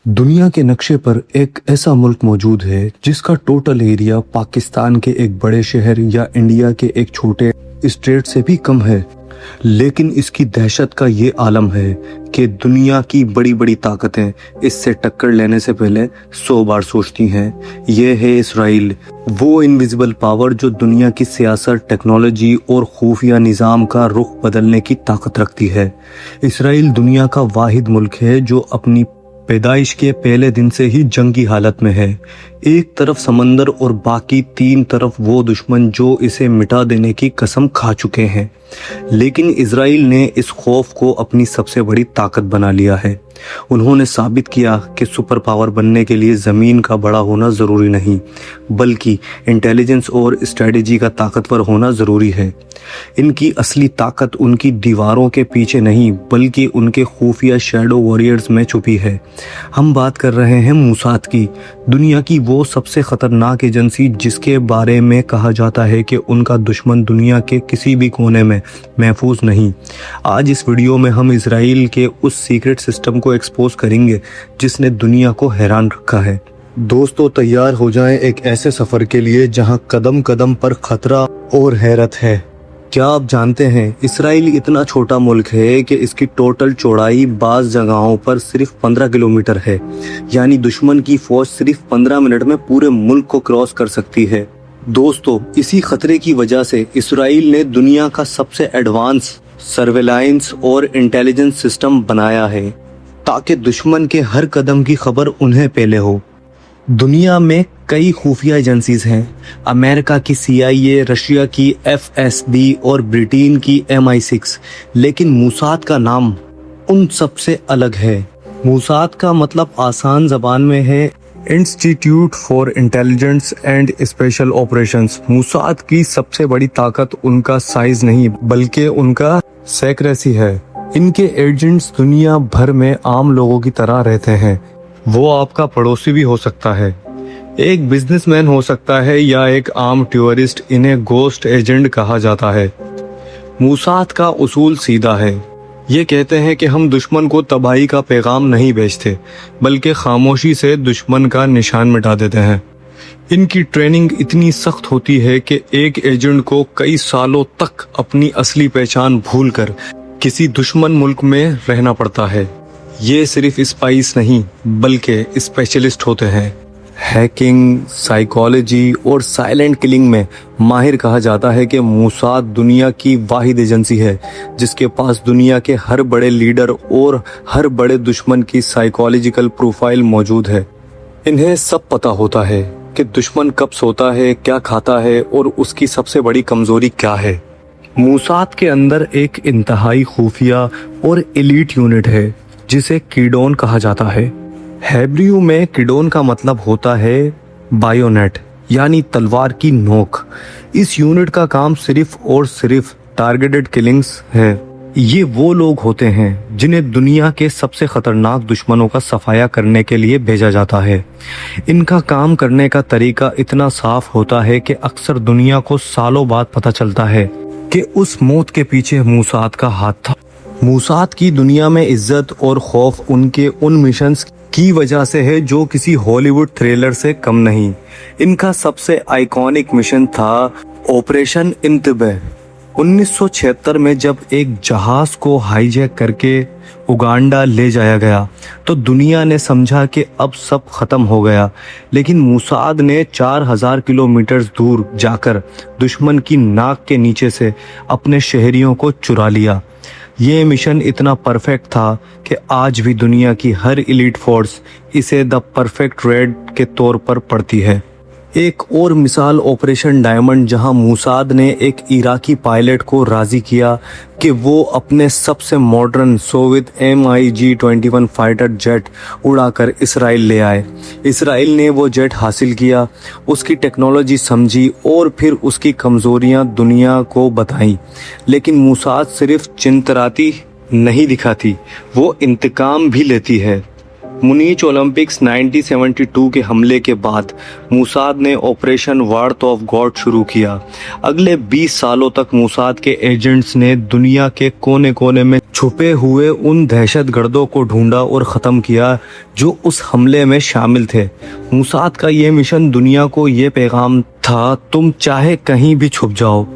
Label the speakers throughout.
Speaker 1: दुनिया के नक्शे पर एक ऐसा मुल्क मौजूद है जिसका टोटल एरिया पाकिस्तान के एक बड़े शहर या इंडिया के एक छोटे स्टेट से भी कम है, लेकिन इसकी दहशत का ये आलम है कि दुनिया की बड़ी बड़ी ताकतें इससे टक्कर लेने से पहले 100 बार सोचती हैं। ये है इसराइल, वो इनविजिबल पावर जो दुनिया की सियासत, टेक्नोलॉजी और खुफिया निज़ाम का रुख बदलने की ताकत रखती है। इसराइल दुनिया का वाहिद मुल्क है जो अपनी पैदाइश के पहले दिन से ही जंगी हालत में है। एक तरफ समंदर और बाकी 3 तरफ वो दुश्मन जो इसे मिटा देने की कसम खा चुके हैं, लेकिन इजराइल ने इस खौफ को अपनी सबसे बड़ी ताकत बना लिया है। उन्होंने साबित किया कि सुपर पावर बनने के लिए ज़मीन का बड़ा होना ज़रूरी नहीं, बल्कि इंटेलिजेंस और स्ट्रेटजी का ताकतवर होना ज़रूरी है। इनकी असली ताकत उनकी दीवारों के पीछे नहीं, बल्कि उनके खुफिया शैडो वॉरियर्स में छुपी है। हम बात कर रहे हैं मूसाद की, दुनिया की वो सबसे ख़तरनाक एजेंसी जिसके बारे में कहा जाता है कि उनका दुश्मन दुनिया के किसी भी कोने में महफूज नहीं। आज इस वीडियो में हम इजराइल के उस सीक्रेट सिस्टम को एक्सपोज करेंगे जिसने दुनिया को हैरान रखा है। दोस्तों, तैयार हो जाएं एक ऐसे सफ़र के लिए जहां कदम कदम पर खतरा और हैरत है। क्या आप जानते हैं इसराइल इतना छोटा मुल्क है कि इसकी टोटल चौड़ाई बाज़ जगहों पर सिर्फ 15 किलोमीटर है, यानी दुश्मन की फौज सिर्फ 15 मिनट में पूरे मुल्क को क्रॉस कर सकती है। दोस्तों, इसी खतरे की वजह से इसराइल ने दुनिया का सबसे एडवांस सर्वेलाइंस और इंटेलिजेंस सिस्टम बनाया है ताकि दुश्मन के हर कदम की खबर उन्हें पहले हो। दुनिया में कई खुफिया एजेंसीज हैं, अमेरिका की CIA, रशिया की FSB और ब्रिटेन की MI6, लेकिन मूसाद का नाम उन सब से अलग है। मूसाद का मतलब आसान ज़बान में है institute for intelligence and special operations. Mossad की सबसे बड़ी ताकत उनका साइज नहीं, बल्कि उनका सेक्रेसी है। इनके एजेंट्स दुनिया भर में आम लोगों की तरह रहते हैं। वो आपका पड़ोसी भी हो सकता है, एक बिजनेसमैन हो सकता है या एक आम टूरिस्ट। इन्हें गोस्ट एजेंट कहा जाता है। मूसाद का उसूल सीधा है, ये कहते हैं कि हम दुश्मन को तबाही का पैगाम नहीं भेजते, बल्कि खामोशी से दुश्मन का निशान मिटा देते हैं। इनकी ट्रेनिंग इतनी सख्त होती है कि एक एजेंट को कई सालों तक अपनी असली पहचान भूलकर किसी दुश्मन मुल्क में रहना पड़ता है। ये सिर्फ स्पाइस नहीं, बल्कि स्पेशलिस्ट होते हैं। हैकिंग, साइकोलॉजी और साइलेंट किलिंग में माहिर कहा जाता है कि मूसाद दुनिया की वाहिद एजेंसी है जिसके पास दुनिया के हर बड़े लीडर और हर बड़े दुश्मन की साइकोलॉजिकल प्रोफाइल मौजूद है। इन्हें सब पता होता है कि दुश्मन कब सोता है, क्या खाता है और उसकी सबसे बड़ी कमजोरी क्या है। मूसाद के अंदर एक इंतहाई खुफिया और एलीट यूनिट है जिसे कीडोन कहा जाता है। हेब्रियू में कीडोन का मतलब होता है बायोनेट, यानी तलवार की नोक। इस यूनिट का काम सिर्फ और सिर्फ टारगेटेड किलिंग्स है। ये वो लोग होते हैं जिन्हें दुनिया के सबसे खतरनाक दुश्मनों का सफाया करने के लिए भेजा जाता है। इनका काम करने का तरीका इतना साफ होता है कि अक्सर दुनिया को सालों बाद पता चलता है कि उस मौत के पीछे मूसाद का हाथ था। मूसाद की दुनिया में इज्जत और खौफ उनके उन मिशंस की वजह से है जो किसी हॉलीवुड थ्रिलर से कम नहीं। इनका सबसे आइकॉनिक मिशन था ऑपरेशन इंतबह। 1976 में जब एक जहाज को हाईजैक करके उगांडा ले जाया गया तो दुनिया ने समझा कि अब सब खत्म हो गया, लेकिन मूसाद ने 4000 किलोमीटर दूर जाकर दुश्मन की नाक के नीचे से अपने शहरियों को चुरा लिया। ये मिशन इतना परफेक्ट था कि आज भी दुनिया की हर एलीट फोर्स इसे द परफेक्ट रेड के तौर पर पढ़ती है। एक और मिसाल ऑपरेशन डायमंड, जहां मूसाद ने एक इराकी पायलट को राजी किया कि वो अपने सबसे modern Soviet MiG-21 fighter jet उड़ाकर इसराइल ले आए। इसराइल ने वो जेट हासिल किया, उसकी टेक्नोलॉजी समझी और फिर उसकी कमजोरियां दुनिया को बताई। लेकिन मूसाद सिर्फ चिंतराती नहीं दिखाती, वो इंतकाम भी लेती है। मुनीच ओलंपिक्स 1972 के हमले के बाद मोसाद ने ऑपरेशन वार्थ ऑफ गॉड शुरू किया। अगले 20 सालों तक मोसाद के एजेंट्स ने दुनिया के कोने कोने में छुपे हुए उन दहशतगर्दों को ढूंढा और ख़त्म किया जो उस हमले में शामिल थे। मोसाद का ये मिशन दुनिया को ये पैगाम था, तुम चाहे कहीं भी छुप जाओ,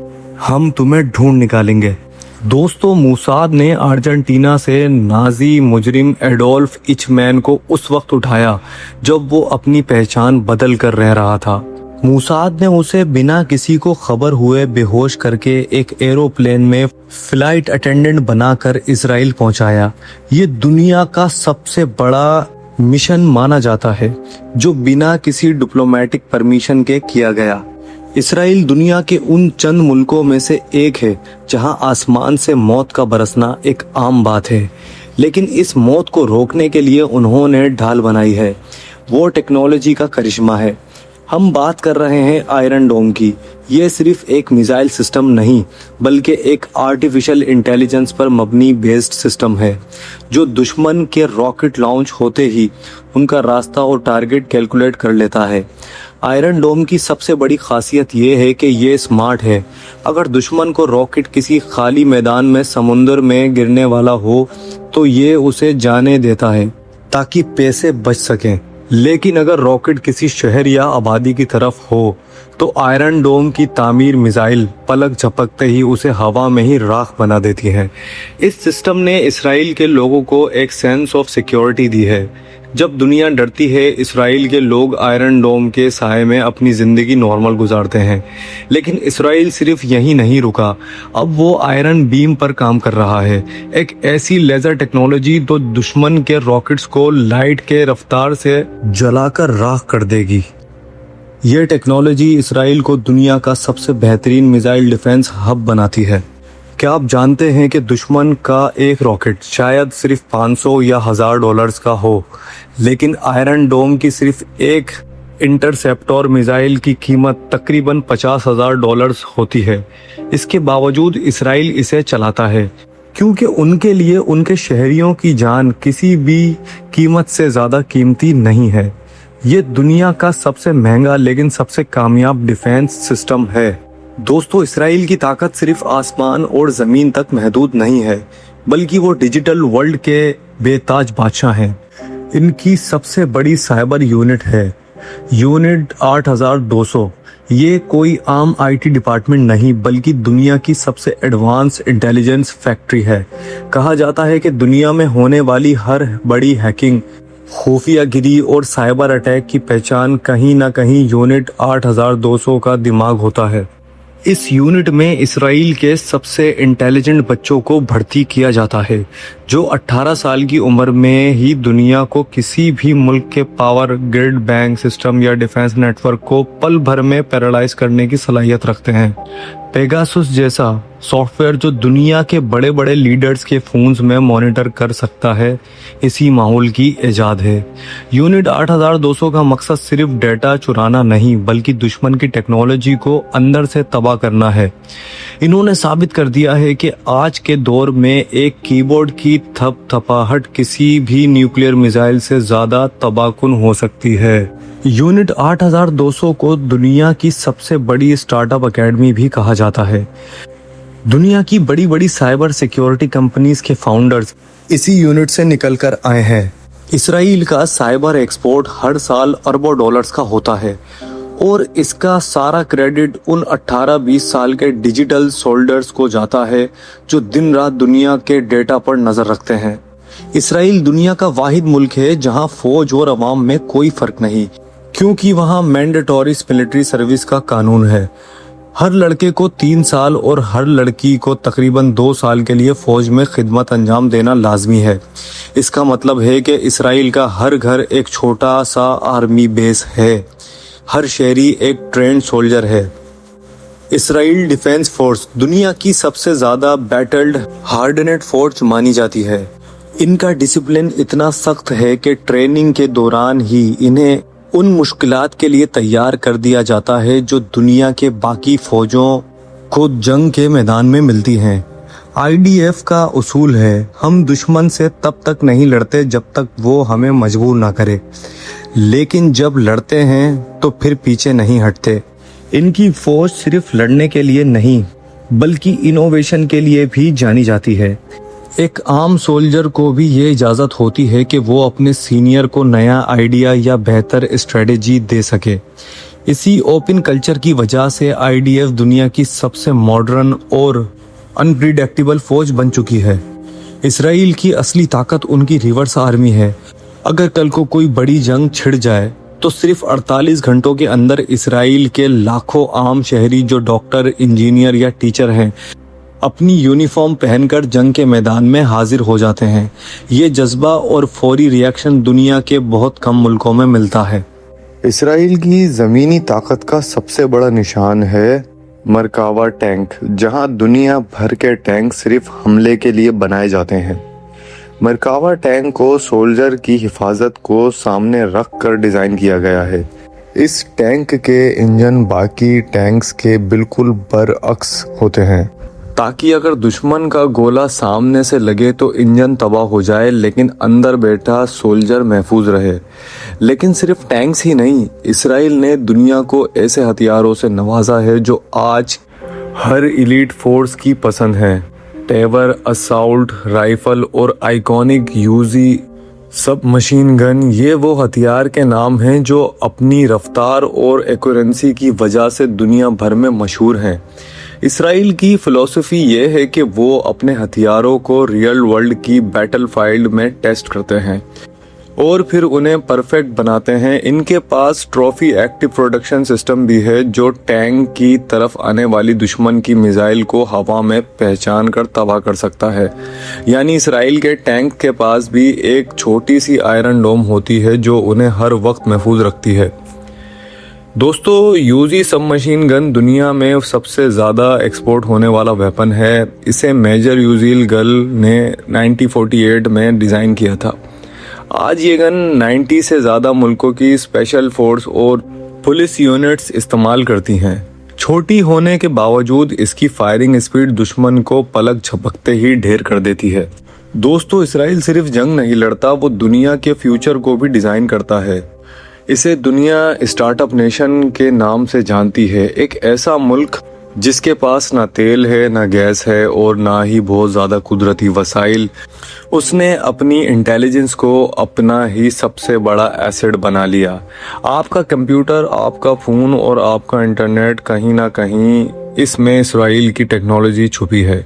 Speaker 1: हम तुम्हें ढूंढ निकालेंगे। दोस्तों, मोसाद ने अर्जेंटीना से नाजी मुजरिम एडोल्फ इचमैन को उस वक्त उठाया जब वो अपनी पहचान बदल कर रह रहा था। मोसाद ने उसे बिना किसी को खबर हुए बेहोश करके एक एरोप्लेन में फ्लाइट अटेंडेंट बनाकर इजराइल पहुंचाया। ये दुनिया का सबसे बड़ा मिशन माना जाता है जो बिना किसी डिप्लोमेटिक परमिशन के किया गया। इसराइल दुनिया के उन चंद मुल्कों में से एक है जहां आसमान से मौत का बरसना एक आम बात है, लेकिन इस मौत को रोकने के लिए उन्होंने ढाल बनाई है। वो टेक्नोलॉजी का करिश्मा है। हम बात कर रहे हैं आयरन डोम की। ये सिर्फ एक मिसाइल सिस्टम नहीं बल्कि एक आर्टिफिशियल इंटेलिजेंस पर मबनी बेस्ड सिस्टम है जो दुश्मन के रॉकेट लॉन्च होते ही उनका रास्ता और टारगेट कैलकुलेट कर लेता है। आयरन डोम की सबसे बड़ी खासियत ये है कि ये स्मार्ट है। अगर दुश्मन को रॉकेट किसी खाली मैदान में समुंदर में गिरने वाला हो तो ये उसे जाने देता है ताकि पैसे बच सकें, लेकिन अगर रॉकेट किसी शहर या आबादी की तरफ हो तो आयरन डोम की तामीर मिसाइल पलक झपकते ही उसे हवा में ही राख बना देती है। इस सिस्टम ने इसराइल के लोगों को एक सेंस ऑफ सिक्योरिटी दी है। जब दुनिया डरती है, इसराइल के लोग आयरन डोम के साए में अपनी जिंदगी नॉर्मल गुजारते हैं। लेकिन इसराइल सिर्फ यहीं नहीं रुका, अब वो आयरन बीम पर काम कर रहा है, एक ऐसी लेजर टेक्नोलॉजी जो दुश्मन के रॉकेट्स को लाइट के रफ्तार से जलाकर राख कर देगी। ये टेक्नोलॉजी इसराइल को दुनिया का सबसे बेहतरीन मिसाइल डिफेंस हब बनाती है। क्या आप जानते हैं कि दुश्मन का एक रॉकेट शायद सिर्फ 500 या $1000 का हो, लेकिन आयरन डोम की सिर्फ एक इंटरसेप्टर मिसाइल की कीमत तकरीबन $50,000 होती है। इसके बावजूद इसराइल इसे चलाता है क्योंकि उनके लिए उनके शहरियों की जान किसी भी कीमत से ज्यादा कीमती नहीं है। ये दुनिया का सबसे महंगा लेकिन सबसे कामयाब डिफेंस सिस्टम है। दोस्तों, इसराइल की ताकत सिर्फ आसमान और जमीन तक महदूद नहीं है, बल्कि वो डिजिटल वर्ल्ड के बेताज बादशाह हैं। इनकी सबसे बड़ी साइबर यूनिट है यूनिट 8200। ये कोई आम आईटी डिपार्टमेंट नहीं बल्कि दुनिया की सबसे एडवांस इंटेलिजेंस फैक्ट्री है। कहा जाता है कि दुनिया में होने वाली हर बड़ी हैकिंग, खुफिया गिरी और साइबर अटैक की पहचान कहीं ना कहीं यूनिट 8200 का दिमाग होता है। इस यूनिट में इसराइल के सबसे इंटेलिजेंट बच्चों को भर्ती किया जाता है जो 18 साल की उम्र में ही दुनिया को किसी भी मुल्क के पावर ग्रिड, बैंक सिस्टम या डिफेंस नेटवर्क को पल भर में पैरालाइज करने की सलाहियत रखते हैं। पेगासुस जैसा सॉफ्टवेयर जो दुनिया के बड़े बड़े लीडर्स के फोन्स में मॉनिटर कर सकता है, इसी माहौल की इजाद है। यूनिट 8200 का मकसद सिर्फ डेटा चुराना नहीं बल्कि दुश्मन की टेक्नोलॉजी को अंदर से तबाह करना है। इन्होंने साबित कर दिया है कि आज के दौर में एक कीबोर्ड की थपथपाहट किसी भी न्यूक्लियर मिसाइल से ज्यादा तबाहकुन हो सकती है। यूनिट 8200 को दुनिया की सबसे बड़ी स्टार्टअप एकेडमी भी कहा जाता है। दुनिया की बड़ी बड़ी साइबर सिक्योरिटी कंपनीज के फाउंडर्स इसी यूनिट से निकलकर आए हैं। इसराइल का साइबर एक्सपोर्ट हर साल अरबों डॉलर्स का होता है और इसका सारा क्रेडिट उन 18-20 साल के डिजिटल सोल्जर्स को जाता है जो दिन रात दुनिया के डेटा पर नजर रखते हैं। इसराइल दुनिया का वाहिद मुल्क है जहां फौज और अवाम में कोई फर्क नहीं, क्योंकि वहां मैंडेटरी मिलिट्री सर्विस का कानून है। हर लड़के को 3 साल और हर लड़की को तकरीबन 2 साल के लिए फौज में खिदमत अंजाम देना लाजमी है। इसका मतलब है कि इसराइल का हर घर एक छोटा सा आर्मी बेस है, हर शहरी एक ट्रेंड सोल्जर है। इसराइल डिफेंस फोर्स दुनिया की सबसे ज्यादा बैटल्ड हार्डनेड फोर्स मानी जाती है। इनका डिसिप्लिन इतना सख्त है कि ट्रेनिंग के दौरान ही इन्हें उन मुश्किलात के लिए तैयार कर दिया जाता है जो दुनिया के बाकी फौजों को जंग के मैदान में मिलती हैं। IDF का उसूल है, हम दुश्मन से तब तक नहीं लड़ते जब तक वो हमें मजबूर ना करे, लेकिन जब लड़ते हैं तो फिर पीछे नहीं हटते। इनकी फौज सिर्फ लड़ने के लिए नहीं बल्कि इनोवेशन के लिए भी जानी जाती है। एक आम सोल्जर को भी ये इजाज़त होती है कि वो अपने सीनियर को नया आइडिया या बेहतर स्ट्रेटेजी दे सके। इसी ओपन कल्चर की वजह से IDF दुनिया की सबसे मॉडर्न और अनप्रिडिक्टेबल फौज बन चुकी है। इसराइल की असली ताकत उनकी रिवर्स आर्मी है। अगर कल को कोई बड़ी जंग छिड़ जाए तो सिर्फ 48 घंटों के अंदर इसराइल के लाखों आम शहरी जो डॉक्टर, इंजीनियर या टीचर हैं, अपनी यूनिफॉर्म पहनकर जंग के मैदान में हाजिर हो जाते हैं। ये जज्बा और फौरी रिएक्शन दुनिया के बहुत कम मुल्कों में मिलता है।
Speaker 2: इसराइल की ज़मीनी ताकत का सबसे बड़ा निशान है मरकावा टैंक, जहां दुनिया भर के टैंक सिर्फ हमले के लिए बनाए जाते हैं। मरकावा टैंक को सोल्जर की हिफाजत को सामने रख कर डिज़ाइन किया गया है। इस टैंक के इंजन बाकी टैंक्स के बिल्कुल बरअक्स होते हैं, ताकि अगर दुश्मन का गोला सामने से लगे तो इंजन तबाह हो जाए लेकिन अंदर बैठा सोल्जर महफूज रहे। लेकिन सिर्फ टैंक्स ही नहीं, इसराइल ने दुनिया को ऐसे हथियारों से नवाजा है जो आज हर एलीट फोर्स की पसंद है। टेवर, असॉल्ट राइफल और आइकॉनिक यूजी सब मशीन गन, ये वो हथियार के नाम हैं जो अपनी रफ्तार और एक्यूरेंसी की वजह से दुनिया भर में मशहूर हैं। इसराइल की फिलॉसफी ये है कि वो अपने हथियारों को रियल वर्ल्ड की बैटल फील्ड में टेस्ट करते हैं और फिर उन्हें परफेक्ट बनाते हैं। इनके पास ट्रॉफी एक्टिव प्रोडक्शन सिस्टम भी है जो टैंक की तरफ आने वाली दुश्मन की मिसाइल को हवा में पहचान कर तबाह कर सकता है। यानी इसराइल के टैंक के पास भी एक छोटी सी आयरन डोम होती है जो उन्हें हर वक्त महफूज रखती है। दोस्तों, यूजी सब मशीन गन दुनिया में सबसे ज़्यादा एक्सपोर्ट होने वाला वेपन है। इसे मेजर यूजील गल ने 1948 में डिज़ाइन किया था। आज ये गन 90 से ज़्यादा मुल्कों की स्पेशल फोर्स और पुलिस यूनिट्स इस्तेमाल करती हैं। छोटी होने के बावजूद इसकी फायरिंग स्पीड दुश्मन को पलक झपकते ही ढेर कर देती है। दोस्तों, इसराइल सिर्फ जंग नहीं लड़ता, वो दुनिया के फ्यूचर को भी डिज़ाइन करता है। इसे दुनिया स्टार्टअप नेशन के नाम से जानती है। एक ऐसा मुल्क जिसके पास ना तेल है, ना गैस है और ना ही बहुत ज़्यादा कुदरती वसाइल। उसने अपनी इंटेलिजेंस को अपना ही सबसे बड़ा एसेट बना लिया। आपका कंप्यूटर, आपका फ़ोन और आपका इंटरनेट, कहीं ना कहीं इसमें इसराइल की टेक्नोलॉजी छुपी है।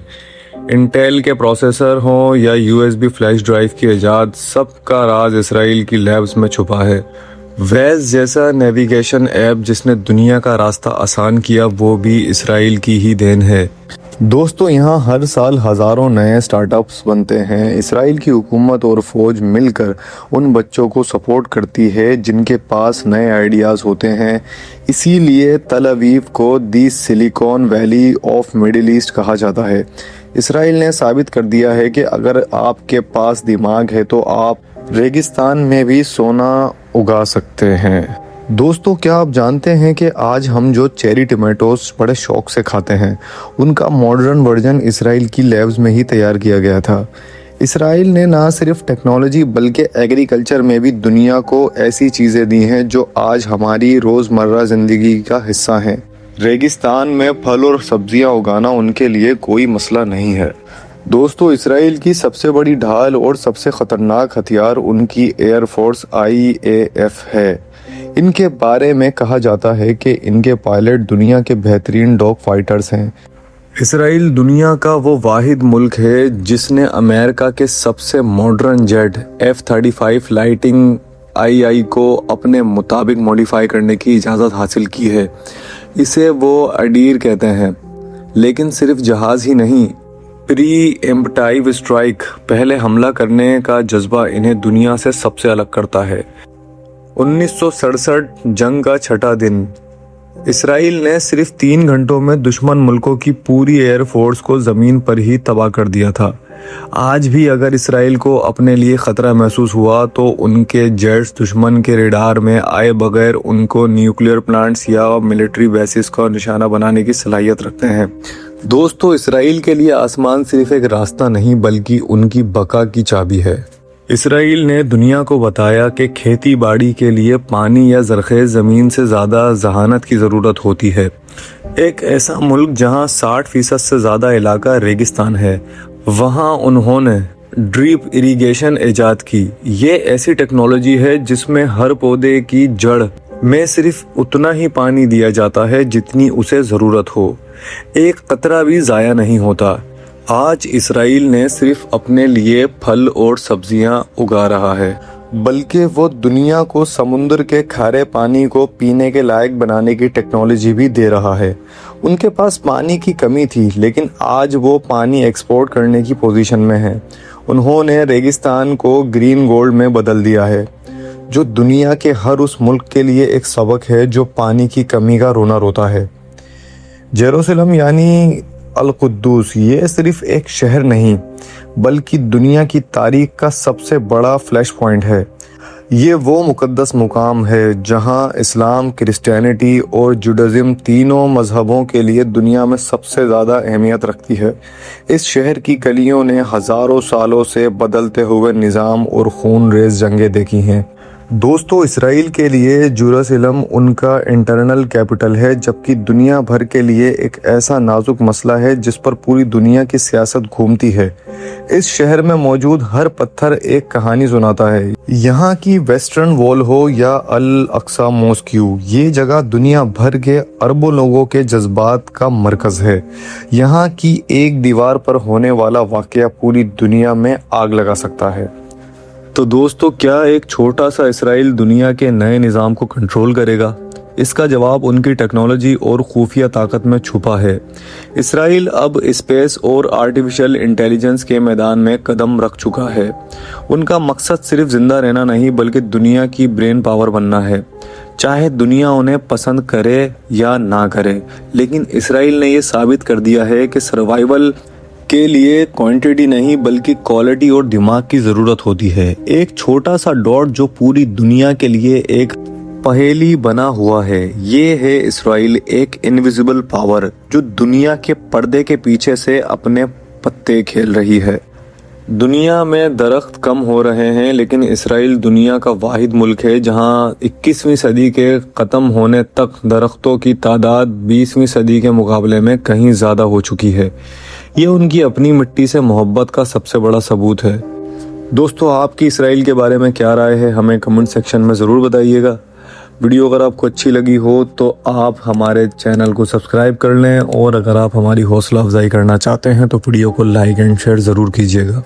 Speaker 2: इंटेल के प्रोसेसर हों या USB फ्लैश ड्राइव की ईजाद, सबका राज इसराइल की लैब्स में छुपा है। वेज जैसा नेविगेशन ऐप जिसने दुनिया का रास्ता आसान किया, वो भी इसराइल की ही देन है। दोस्तों, यहाँ हर साल हज़ारों नए स्टार्टअप्स बनते हैं। इसराइल की हुकूमत और फौज मिलकर उन बच्चों को सपोर्ट करती है जिनके पास नए आइडियाज़ होते हैं। इसीलिए तल अवीव को the Silicon Valley of Middle East कहा जाता है। इसराइल ने साबित कर दिया है कि अगर आपके पास दिमाग है तो आप रेगिस्तान में भी सोना उगा सकते हैं। दोस्तों, क्या आप जानते हैं कि आज हम जो चेरी टमाटोस बड़े शौक से खाते हैं, उनका मॉडर्न वर्जन इसराइल की लैब्स में ही तैयार किया गया था। इसराइल ने ना सिर्फ टेक्नोलॉजी बल्कि एग्रीकल्चर में भी दुनिया को ऐसी चीज़ें दी हैं जो आज हमारी रोज़मर्रा ज़िंदगी का हिस्सा हैं। रेगिस्तान में फल और सब्जियां उगाना उनके लिए कोई मसला नहीं है। दोस्तों, इसराइल की सबसे बड़ी ढाल और सबसे ख़तरनाक हथियार उनकी एयरफोर्स IAF है। इनके बारे में कहा जाता है कि इनके पायलट दुनिया के बेहतरीन डॉग फाइटर्स हैं।
Speaker 1: इसराइल दुनिया का वो वाहिद मुल्क है जिसने अमेरिका के सबसे modern jet F-35 lighting II को अपने मुताबिक मॉडिफाई करने की इजाज़त हासिल की है। इसे वो अडीर कहते हैं। लेकिन सिर्फ जहाज़ ही नहीं, प्री एम्प्टाइव स्ट्राइक, पहले हमला करने का जज्बा इन्हें दुनिया से सबसे अलग करता है। 1967 जंग का छठा दिन, इसराइल ने सिर्फ 3 घंटों में दुश्मन मुल्कों की पूरी एयरफोर्स को ज़मीन पर ही तबाह कर दिया था। आज भी अगर इसराइल को अपने लिए ख़तरा महसूस हुआ तो उनके जेट्स दुश्मन के रडार में आए बगैर उनको न्यूक्लियर प्लांट्स या मिलिट्री बेसिस का निशाना बनाने की सलाहियत रखते हैं। दोस्तों, इसराइल के लिए आसमान सिर्फ एक रास्ता नहीं बल्कि उनकी बका की चाबी है। इसराइल ने दुनिया को बताया कि खेती बाड़ी के लिए पानी या ज़रख़ेज़ ज़मीन से ज़्यादा ज़हानत की ज़रूरत होती है। एक ऐसा मुल्क जहां 60% से ज़्यादा इलाका रेगिस्तान है, वहां उन्होंने ड्रिप इरिगेशन ईजाद की। ये ऐसी टेक्नोलॉजी है जिसमें हर पौधे की जड़ में सिर्फ उतना ही पानी दिया जाता है जितनी उसे ज़रूरत हो, एक कतरा भी ज़ाया नहीं होता। आज इसराइल ने सिर्फ अपने लिए फल और सब्जियां उगा रहा है,
Speaker 2: बल्कि वो दुनिया को समुद्र के खारे पानी को पीने के लायक बनाने की टेक्नोलॉजी भी दे रहा है। उनके पास पानी की कमी थी, लेकिन आज वो पानी एक्सपोर्ट करने की पोजीशन में है। उन्होंने रेगिस्तान को ग्रीन गोल्ड में बदल दिया है, जो दुनिया के हर उस मुल्क के लिए एक सबक है जो पानी की कमी का रोना रोता है। जेरूसलम यानी अल कुद्दूस, ये सिर्फ एक शहर नहीं बल्कि दुनिया की तारीख का सबसे बड़ा फ्लैश पॉइंट है। ये वो मुकद्दस मुकाम है जहां इस्लाम, क्रिश्चियनिटी और जुडाइज्म तीनों मजहबों के लिए दुनिया में सबसे ज़्यादा अहमियत रखती है। इस शहर की गलियों ने हज़ारों सालों से बदलते हुए निज़ाम और खून रेज़ जंगें देखी हैं। दोस्तों, इसराइल के लिए जेरूसलम उनका इंटरनल कैपिटल है, जबकि दुनिया भर के लिए एक ऐसा नाजुक मसला है जिस पर पूरी दुनिया की सियासत घूमती है। इस शहर में मौजूद हर पत्थर एक कहानी सुनाता है। यहाँ की वेस्टर्न वॉल हो या अल अक्सा मॉस्क्यू, ये जगह दुनिया भर के अरबों लोगों के जज्बात का मरकज है। यहाँ की एक दीवार पर होने वाला वाकया पूरी दुनिया में आग लगा सकता है।
Speaker 1: तो दोस्तों, क्या एक छोटा सा इसराइल दुनिया के नए निज़ाम को कंट्रोल करेगा? इसका जवाब उनकी टेक्नोलॉजी और खुफिया ताकत में छुपा है। इसराइल अब स्पेस और आर्टिफिशियल इंटेलिजेंस के मैदान में कदम रख चुका है। उनका मकसद सिर्फ जिंदा रहना नहीं बल्कि दुनिया की ब्रेन पावर बनना है, चाहे दुनिया उन्हें पसंद करे या ना करे। लेकिन इसराइल ने यह साबित कर दिया है कि सर्वाइवल के लिए क्वांटिटी नहीं बल्कि क्वालिटी और दिमाग की ज़रूरत होती है। एक छोटा सा डॉट जो पूरी दुनिया के लिए एक पहेली बना हुआ है, ये है इसराइल, एक इनविजिबल पावर जो दुनिया के पर्दे के पीछे से अपने पत्ते खेल रही है। दुनिया में दरख्त कम हो रहे हैं, लेकिन इसराइल दुनिया का वाहिद मुल्क है जहां 21वीं सदी के ख़त्म होने तक दरख्तों की तादाद 20वीं सदी के मुकाबले में कहीं ज़्यादा हो चुकी है। ये उनकी अपनी मिट्टी से मोहब्बत का सबसे बड़ा सबूत है। दोस्तों, आपकी इसराइल के बारे में क्या राय है, हमें कमेंट सेक्शन में ज़रूर बताइएगा। वीडियो अगर आपको अच्छी लगी हो तो आप हमारे चैनल को सब्सक्राइब कर लें, और अगर आप हमारी हौसला अफजाई करना चाहते हैं तो वीडियो को लाइक एंड शेयर ज़रूर कीजिएगा।